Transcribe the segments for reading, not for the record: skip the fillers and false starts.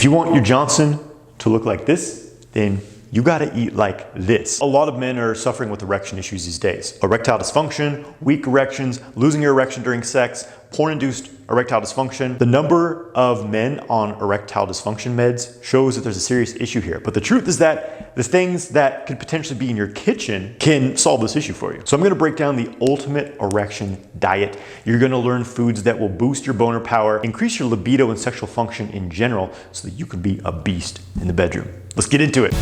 you want your Johnson to look like this, then you gotta eat like this. A lot of men are suffering with erection issues these days. Erectile dysfunction, weak erections, losing your erection during sex, porn-induced erectile dysfunction. The number of men on erectile dysfunction meds shows that there's a serious issue here. But the truth is that the things that could potentially be in your kitchen can solve this issue for you. So I'm gonna break down the ultimate erection diet. You're gonna learn foods that will boost your boner power, increase your libido and sexual function in general, so that you can be a beast in the bedroom. Let's get into it.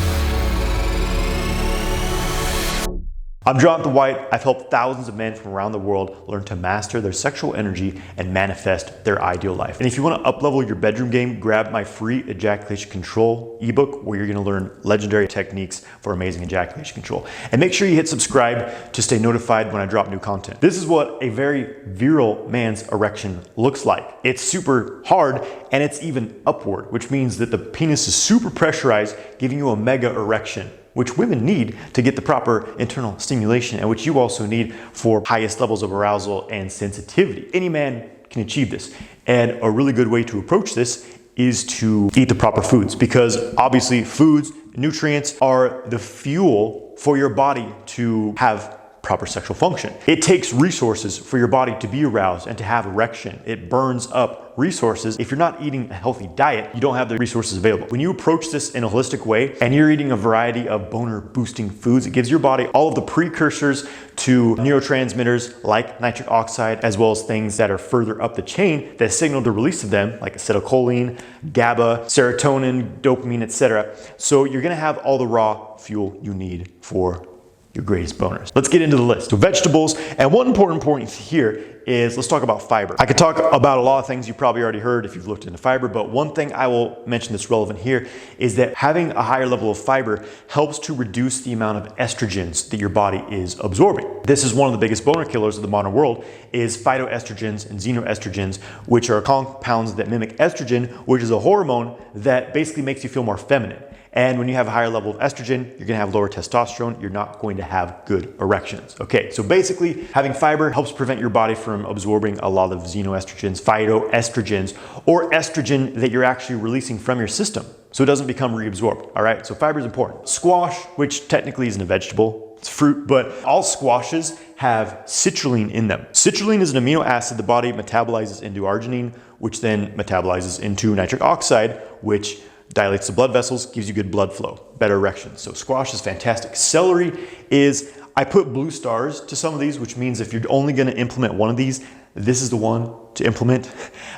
I'm Jonathan White. I've helped thousands of men from around the world learn to master their sexual energy and manifest their ideal life. And if you want to up-level your bedroom game, grab my free ejaculation control ebook, where you're going to learn legendary techniques for amazing ejaculation control. And make sure you hit subscribe to stay notified when I drop new content. This is what a very virile man's erection looks like. It's super hard and it's even upward, which means that the penis is super pressurized, giving you a mega erection, which women need to get the proper internal stimulation and which you also need for highest levels of arousal and sensitivity. Any man can achieve this. And a really good way to approach this is to eat the proper foods, because obviously foods, nutrients are the fuel for your body to have proper sexual function. It takes resources for your body to be aroused and to have erection. It burns up resources. If you're not eating a healthy diet, you don't have the resources available. When you approach this in a holistic way and you're eating a variety of boner boosting foods, it gives your body all of the precursors to neurotransmitters like nitric oxide, as well as things that are further up the chain that signal the release of them, like acetylcholine, GABA, serotonin, dopamine, etc. So you're gonna have all the raw fuel you need for your greatest boners. Let's get into the list. So vegetables, and one important point here is, let's talk about fiber. I could talk about a lot of things you probably already heard if you've looked into fiber, but one thing I will mention that's relevant here is that having a higher level of fiber helps to reduce the amount of estrogens that your body is absorbing. This is one of the biggest boner killers of the modern world, is phytoestrogens and xenoestrogens, which are compounds that mimic estrogen, which is a hormone that basically makes you feel more feminine. And when you have a higher level of estrogen, you're gonna have lower testosterone. You're not going to have good erections. Okay, so basically having fiber helps prevent your body from absorbing a lot of xenoestrogens, phytoestrogens, or estrogen that you're actually releasing from your system, so it doesn't become reabsorbed, all right? So fiber is important. Squash, which technically isn't a vegetable, it's fruit, but all squashes have citrulline in them. Citrulline is an amino acid the body metabolizes into arginine, which then metabolizes into nitric oxide, which dilates the blood vessels, gives you good blood flow, better erections. So squash is fantastic. Celery is, I put blue stars to some of these, which means if you're only gonna implement one of these, this is the one to implement.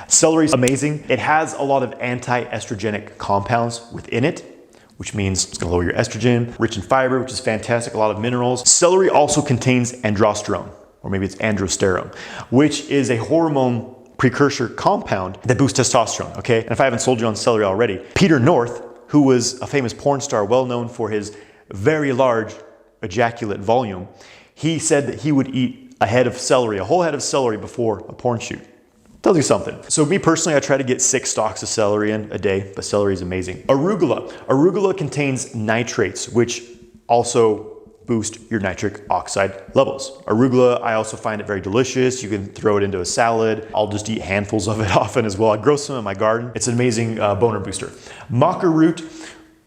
Celery is amazing. It has a lot of anti-estrogenic compounds within it, which means it's gonna lower your estrogen, rich in fiber, which is fantastic, a lot of minerals. Celery also contains androsterone, or maybe it's androsterone, which is a hormone precursor compound that boosts testosterone, okay? And if I haven't sold you on celery already, Peter North, who was a famous porn star, well known for his very large ejaculate volume, he said that he would eat a head of celery, a whole head of celery before a porn shoot. Tells you something. So me personally, I try to get 6 stalks of celery in a day, but celery is amazing. Arugula. Arugula contains nitrates, which also boost your nitric oxide levels. Arugula, I also find it very delicious. You can throw it into a salad. I'll just eat handfuls of it often as well. I grow some in my garden. It's an amazing boner booster. Maca root,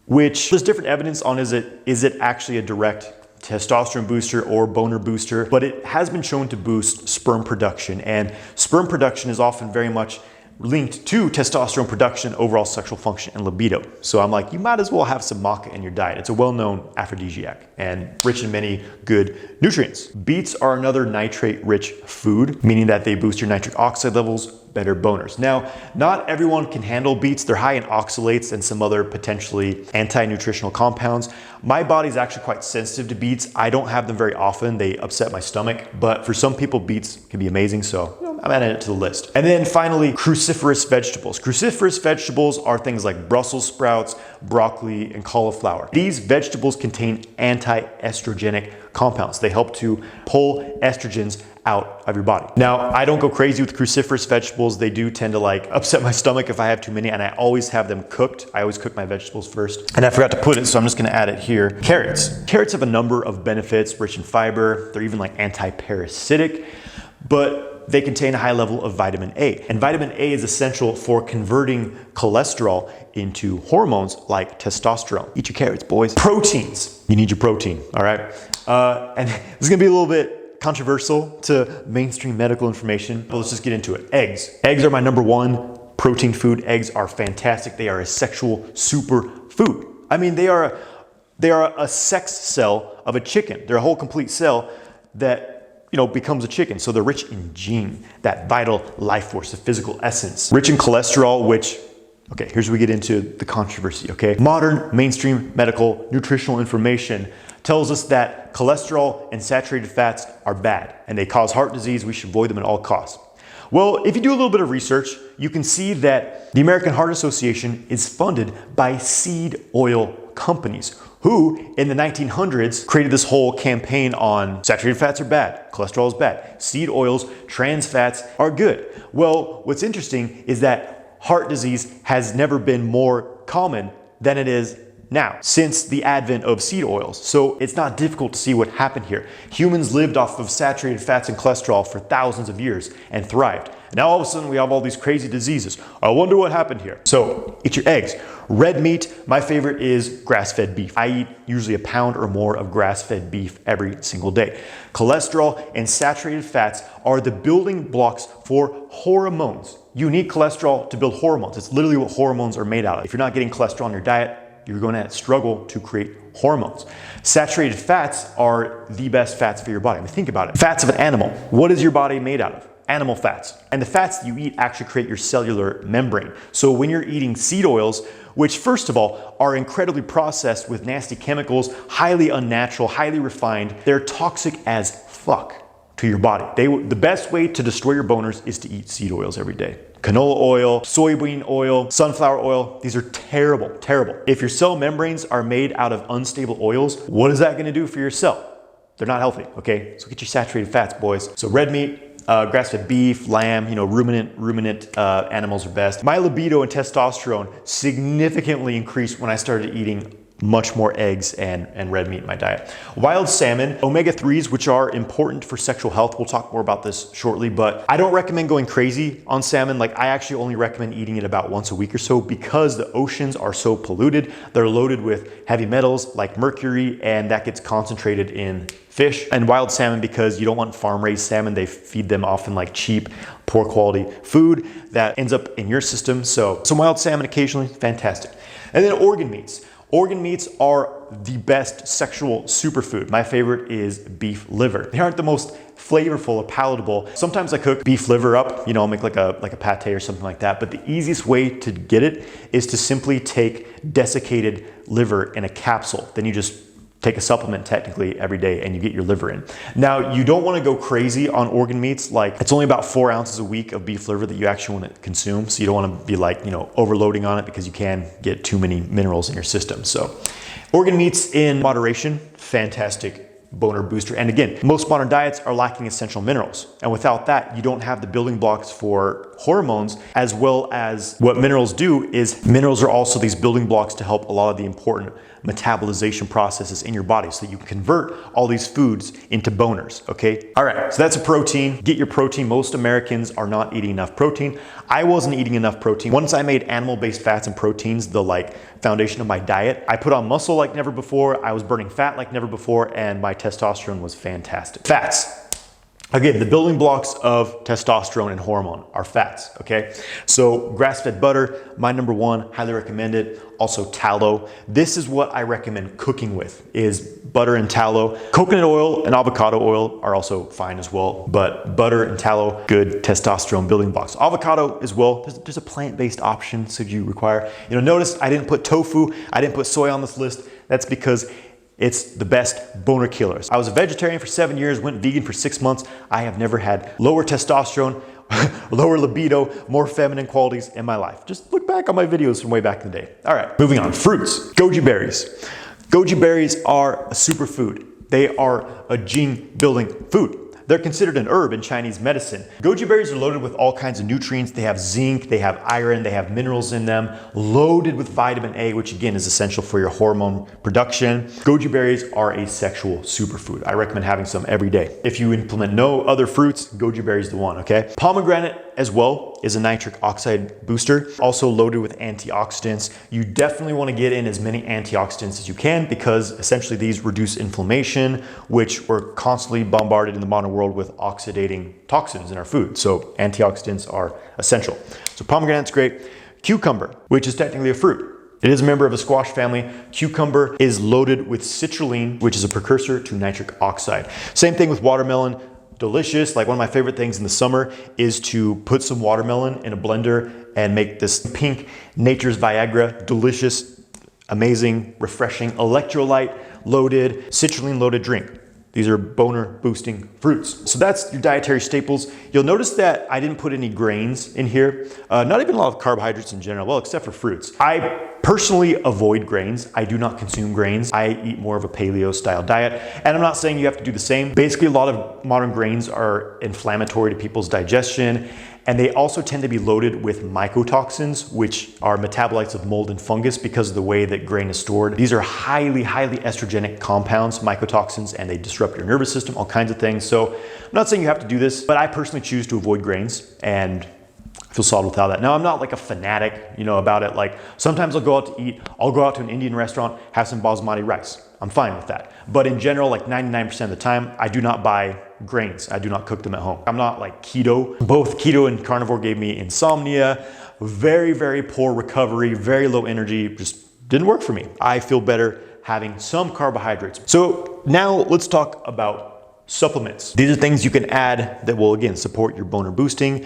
which there's different evidence on is it actually a direct testosterone booster or boner booster, but it has been shown to boost sperm production, and sperm production is often very much linked to testosterone production, overall sexual function, and libido. So I'm like, you might as well have some maca in your diet. It's a well-known aphrodisiac and rich in many good nutrients. Beets are another nitrate-rich food, meaning that they boost your nitric oxide levels, better boners. Now, not everyone can handle beets. They're high in oxalates and some other potentially anti-nutritional compounds. My body's actually quite sensitive to beets. I don't have them very often. They upset my stomach, but for some people, beets can be amazing. So I'm adding it to the list. And then finally, cruciferous vegetables. Cruciferous vegetables are things like Brussels sprouts, broccoli, and cauliflower. These vegetables contain anti-estrogenic compounds. They help to pull estrogens out of your body. Now, I don't go crazy with cruciferous vegetables. They do tend to like upset my stomach if I have too many, and I always have them cooked. I always cook my vegetables first. And I forgot to put it, so I'm just gonna add it here. Carrots. Carrots have a number of benefits, rich in fiber. They're even like anti-parasitic. But but they contain a high level of vitamin A. And vitamin A is essential for converting cholesterol into hormones like testosterone. Eat your carrots, boys. Proteins. You need your protein, all right? And this is gonna be a little bit controversial to mainstream medical information, but let's just get into it. Eggs. Eggs are my number one protein food. Eggs are fantastic. They are a sexual super food. I mean, they are a sex cell of a chicken. They're a whole complete cell that, you know, becomes a chicken. So they're rich in gene, that vital life force, the physical essence. Rich in cholesterol, which, okay, here's where we get into the controversy, okay? Modern mainstream medical nutritional information tells us that cholesterol and saturated fats are bad and they cause heart disease. We should avoid them at all costs. Well, if you do a little bit of research, you can see that the American Heart Association is funded by seed oil companies who in the 1900s created this whole campaign on saturated fats are bad, cholesterol is bad, seed oils, trans fats are good. Well, what's interesting is that heart disease has never been more common than it is now, since the advent of seed oils. So it's not difficult to see what happened here. Humans lived off of saturated fats and cholesterol for thousands of years and thrived. And now all of a sudden we have all these crazy diseases. I wonder what happened here. So eat your eggs. Red meat, my favorite is grass-fed beef. I eat usually a pound or more of grass-fed beef every single day. Cholesterol and saturated fats are the building blocks for hormones. You need cholesterol to build hormones. It's literally what hormones are made out of. If you're not getting cholesterol in your diet, you're going to struggle to create hormones. Saturated fats are the best fats for your body. I mean, think about it. Fats of an animal. What is your body made out of? Animal fats. And the fats that you eat actually create your cellular membrane. So when you're eating seed oils, which first of all are incredibly processed with nasty chemicals, highly unnatural, highly refined, they're toxic as fuck to your body. The best way to destroy your boners is to eat seed oils every day. Canola oil, soybean oil, sunflower oil, these are terrible, terrible. If your cell membranes are made out of unstable oils, what is that gonna do for your cell? They're not healthy, okay? So get your saturated fats, boys. So red meat, grass-fed beef, lamb, you know, ruminant animals are best. My libido and testosterone significantly increased when I started eating much more eggs and red meat in my diet. Wild salmon, omega-3s, which are important for sexual health. We'll talk more about this shortly, but I don't recommend going crazy on salmon. Like, I actually only recommend eating it about once a week or so because the oceans are so polluted. They're loaded with heavy metals like mercury, and that gets concentrated in fish. And wild salmon, because you don't want farm-raised salmon, they feed them often like cheap, poor quality food that ends up in your system. So some wild salmon occasionally, fantastic. And then organ meats. Organ meats are the best sexual superfood. My favorite is beef liver. They aren't the most flavorful or palatable. Sometimes I cook beef liver up, you know, I'll make like a pate or something like that. But the easiest way to get it is to simply take desiccated liver in a capsule. Then you just take a supplement technically every day and you get your liver in. Now, you don't want to go crazy on organ meats. Like, it's only about 4 ounces a week of beef liver that you actually want to consume. So you don't want to be like, you know, overloading on it because you can get too many minerals in your system. So organ meats in moderation, fantastic boner booster. And again, most modern diets are lacking essential minerals. And without that, you don't have the building blocks for hormones, as well as what minerals do is minerals are also these building blocks to help a lot of the important metabolization processes in your body so that you can convert all these foods into boners, okay? All right, so that's a protein. Get your protein. Most Americans are not eating enough protein. I wasn't eating enough protein. Once I made animal-based fats and proteins the like foundation of my diet, I put on muscle like never before, I was burning fat like never before, and my testosterone was fantastic. Fats. Again, the building blocks of testosterone and hormone are fats, okay? So grass-fed butter, my number one, highly recommend it. Also tallow. This is what I recommend cooking with, is butter and tallow. Coconut oil and avocado oil are also fine as well, but butter and tallow, good testosterone building blocks. Avocado as well, there's a plant-based option so you require. You know, notice I didn't put tofu, I didn't put soy on this list. That's because it's the best boner killers. I was a vegetarian for 7 years, went vegan for 6 months. I have never had lower testosterone, lower libido, more feminine qualities in my life. Just look back on my videos from way back in the day. All right, moving on. Fruits, goji berries. Goji berries are a superfood. They are a gene building food. They're considered an herb in Chinese medicine. Goji berries are loaded with all kinds of nutrients. They have zinc, they have iron, they have minerals in them, loaded with vitamin A, which again is essential for your hormone production. Goji berries are a sexual superfood. I recommend having some every day. If you implement no other fruits, goji berry is the one, okay? Pomegranate as well is a nitric oxide booster, also loaded with antioxidants. You definitely want to get in as many antioxidants as you can because essentially these reduce inflammation, which we're constantly bombarded in the modern world with oxidating toxins in our food. So antioxidants are essential. So pomegranate's great. Cucumber, which is technically a fruit. It is a member of the squash family. Cucumber is loaded with citrulline, which is a precursor to nitric oxide. Same thing with watermelon. Delicious. Like one of my favorite things in the summer is to put some watermelon in a blender and make this pink Nature's Viagra. Delicious, amazing, refreshing, electrolyte loaded, citrulline loaded drink. These are boner boosting fruits. So that's your dietary staples. You'll notice that I didn't put any grains in here. Not even a lot of carbohydrates in general, well, except for fruits. I personally avoid grains. I do not consume grains. I eat more of a paleo style diet. And I'm not saying you have to do the same. Basically, a lot of modern grains are inflammatory to people's digestion. And they also tend to be loaded with mycotoxins, which are metabolites of mold and fungus because of the way that grain is stored. These are highly, highly estrogenic compounds, mycotoxins, and they disrupt your nervous system, all kinds of things. So I'm not saying you have to do this, but I personally choose to avoid grains and feel solid without that. Now, I'm not like a fanatic, about it. Like sometimes I'll go out to eat, I'll go out to an Indian restaurant, have some basmati rice. I'm fine with that. But in general, like 99% of the time, I do not buy grains. I do not cook them at home. I'm not like keto. Both keto and carnivore gave me insomnia, very, very poor recovery, very low energy, just didn't work for me. I feel better having some carbohydrates. So now let's talk about supplements. These are things you can add that will, again, support your boner boosting.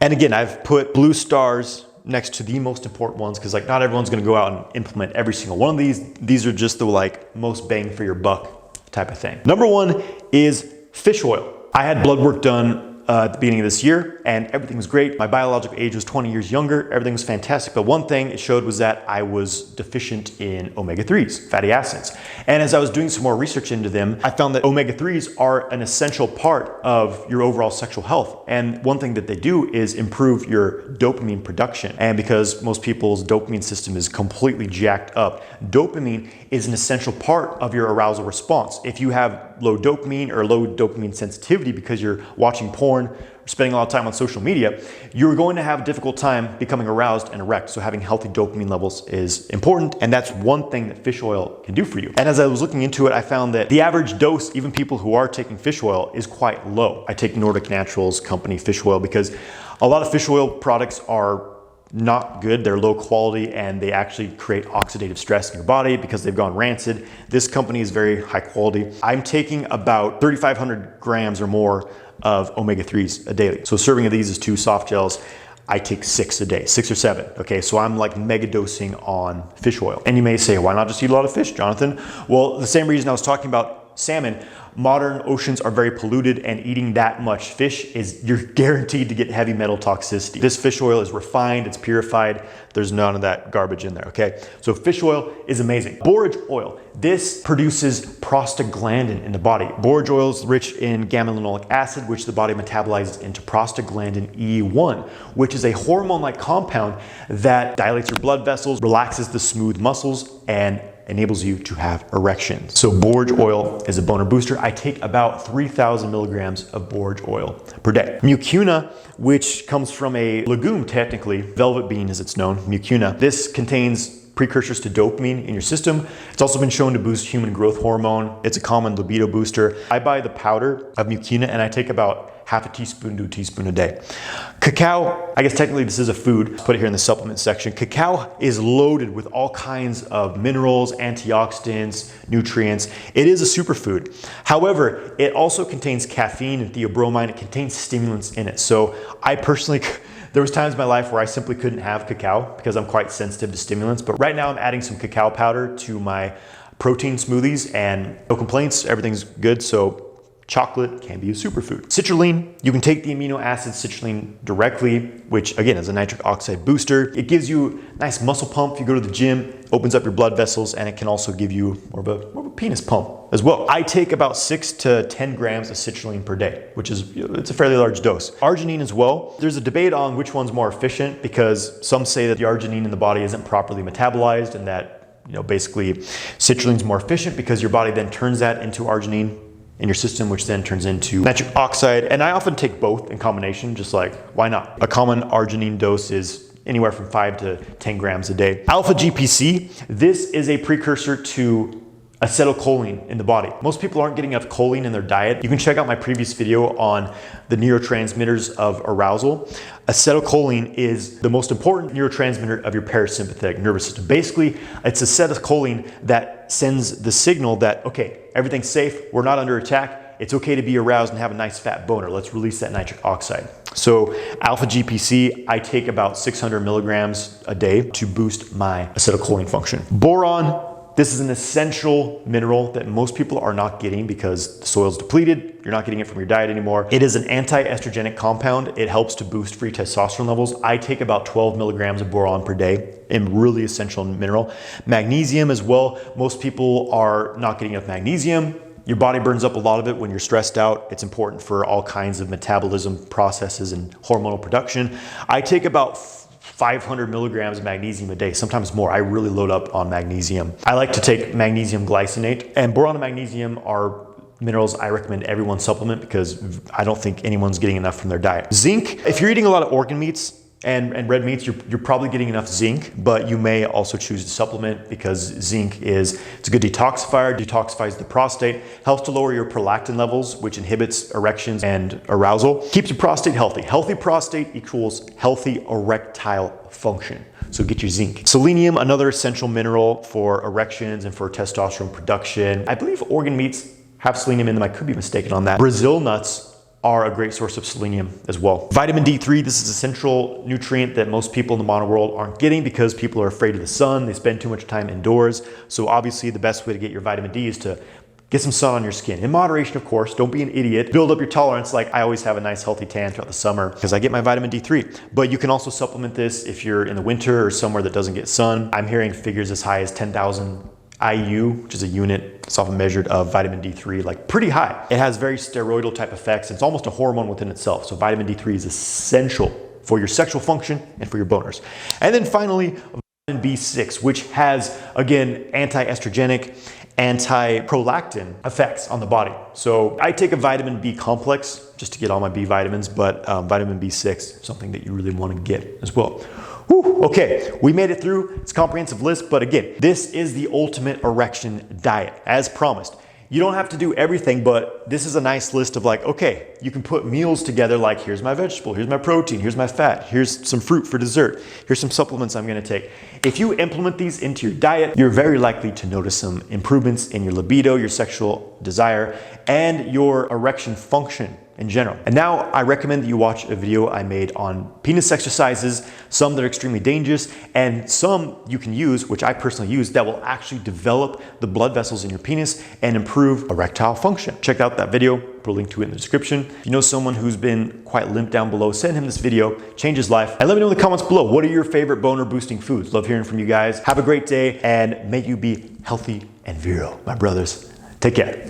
And again, I've put blue stars next to the most important ones because like not everyone's going to go out and implement every single one of these. These are just the like most bang for your buck type of thing. Number one is fish oil. I had blood work done at the beginning of this year and everything was great. My biological age was 20 years younger. Everything was fantastic. But one thing it showed was that I was deficient in omega-3s, fatty acids. And as I was doing some more research into them, I found that omega-3s are an essential part of your overall sexual health. And one thing that they do is improve your dopamine production. And because most people's dopamine system is completely jacked up, dopamine is an essential part of your arousal response. If you have low dopamine or low dopamine sensitivity because you're watching porn or spending a lot of time on social media, you're going to have a difficult time becoming aroused and erect. So having healthy dopamine levels is important. And that's one thing that fish oil can do for you. And as I was looking into it, I found that the average dose, even people who are taking fish oil, is quite low. I take Nordic Naturals company fish oil because a lot of fish oil products are not good. They're low quality and they actually create oxidative stress in your body because they've gone rancid. This company is very high quality. I'm taking about 3,500 grams or more of omega-3s a day. So a serving of these is 2 soft gels. I take 6 a day, 6 or 7. Okay, so I'm like mega dosing on fish oil. And you may say, why not just eat a lot of fish, Jonathan? Well, the same reason I was talking about salmon. Modern oceans are very polluted and eating that much fish is you're guaranteed to get heavy metal toxicity. This fish oil is refined, it's purified. There's none of that garbage in there, okay? So fish oil is amazing. Borage oil, this produces prostaglandin in the body. Borage oil is rich in gamma-linolic acid, which the body metabolizes into prostaglandin E1, which is a hormone-like compound that dilates your blood vessels, relaxes the smooth muscles, and enables you to have erections. So borage oil is a boner booster. I take about 3,000 milligrams of borage oil per day. Mucuna, which comes from a legume technically, velvet bean as it's known, mucuna. This contains precursors to dopamine in your system. It's also been shown to boost human growth hormone. It's a common libido booster. I buy the powder of mucuna and I take about half a teaspoon to a teaspoon a day. Cacao, I guess technically this is a food. Put it here in the supplement section. Cacao is loaded with all kinds of minerals, antioxidants, nutrients. It is a superfood. However, it also contains caffeine and theobromine. It contains stimulants in it. So I personally, there was times in my life where I simply couldn't have cacao because I'm quite sensitive to stimulants. But right now I'm adding some cacao powder to my protein smoothies and no complaints, everything's good. So chocolate can be a superfood. Citrulline, you can take the amino acid citrulline directly, which again is a nitric oxide booster. It gives you a nice muscle pump if you go to the gym, opens up your blood vessels, and it can also give you more of a penis pump as well. I take about 6 to 10 grams of citrulline per day, which is, it's a fairly large dose. Arginine as well. There's a debate on which one's more efficient because some say that the arginine in the body isn't properly metabolized and that, basically citrulline's more efficient because your body then turns that into arginine in your system, which then turns into nitric oxide. And I often take both in combination, just like, why not? A common arginine dose is anywhere from 5 to 10 grams a day. Alpha GPC, this is a precursor to acetylcholine in the body. Most people aren't getting enough choline in their diet. You can check out my previous video on the neurotransmitters of arousal. Acetylcholine is the most important neurotransmitter of your parasympathetic nervous system. Basically, it's acetylcholine that sends the signal that, okay, everything's safe, we're not under attack, it's okay to be aroused and have a nice fat boner. Let's release that nitric oxide. So alpha GPC, I take about 600 milligrams a day to boost my acetylcholine function. Boron, this is an essential mineral that most people are not getting because the soil's depleted. You're not getting it from your diet anymore. It is an anti-estrogenic compound. It helps to boost free testosterone levels. I take about 12 milligrams of boron per day, a really essential mineral. Magnesium as well. Most people are not getting enough magnesium. Your body burns up a lot of it when you're stressed out. It's important for all kinds of metabolism processes and hormonal production. I take about 500 milligrams of magnesium a day, sometimes more. I really load up on magnesium. I like to take magnesium glycinate, and boron and magnesium are minerals I recommend everyone supplement because I don't think anyone's getting enough from their diet. Zinc, if you're eating a lot of organ meats and red meats, you're probably getting enough zinc, but you may also choose to supplement because zinc it's a good detoxifier, detoxifies the prostate, helps to lower your prolactin levels, which inhibits erections and arousal, keeps your prostate healthy. Healthy prostate equals healthy erectile function. So get your zinc. Selenium, another essential mineral for erections and for testosterone production. I believe organ meats have selenium in them. I could be mistaken on that. Brazil nuts are a great source of selenium as well. Vitamin D3, this is a central nutrient that most people in the modern world aren't getting because people are afraid of the sun. They spend too much time indoors. So obviously the best way to get your vitamin D is to get some sun on your skin. In moderation, of course, don't be an idiot. Build up your tolerance. Like I always have a nice healthy tan throughout the summer because I get my vitamin D3. But you can also supplement this if you're in the winter or somewhere that doesn't get sun. I'm hearing figures as high as 10,000 IU, which is a unit, it's often measured of vitamin D3, like pretty high. It has very steroidal type effects. It's almost a hormone within itself. So vitamin D3 is essential for your sexual function and for your boners. And then finally, vitamin B6, which has, again, anti-estrogenic, anti-prolactin effects on the body. So I take a vitamin B complex just to get all my B vitamins, but vitamin B6, something that you really want to get as well. Whew, okay, we made it through. It's a comprehensive list, but again, this is the ultimate erection diet, as promised. You don't have to do everything, but this is a nice list of like, okay, you can put meals together like here's my vegetable, here's my protein, here's my fat, here's some fruit for dessert, here's some supplements I'm gonna take. If you implement these into your diet, you're very likely to notice some improvements in your libido, your sexual desire, and your erection function in general. And now I recommend that you watch a video I made on penis exercises, some that are extremely dangerous, and some you can use, which I personally use, that will actually develop the blood vessels in your penis and improve erectile function. Check out that video, put a link to it in the description. If you know someone who's been quite limp down below, send him this video, change his life. And let me know in the comments below, what are your favorite boner boosting foods? Love hearing from you guys. Have a great day, and may you be healthy and virile, my brothers. Take care.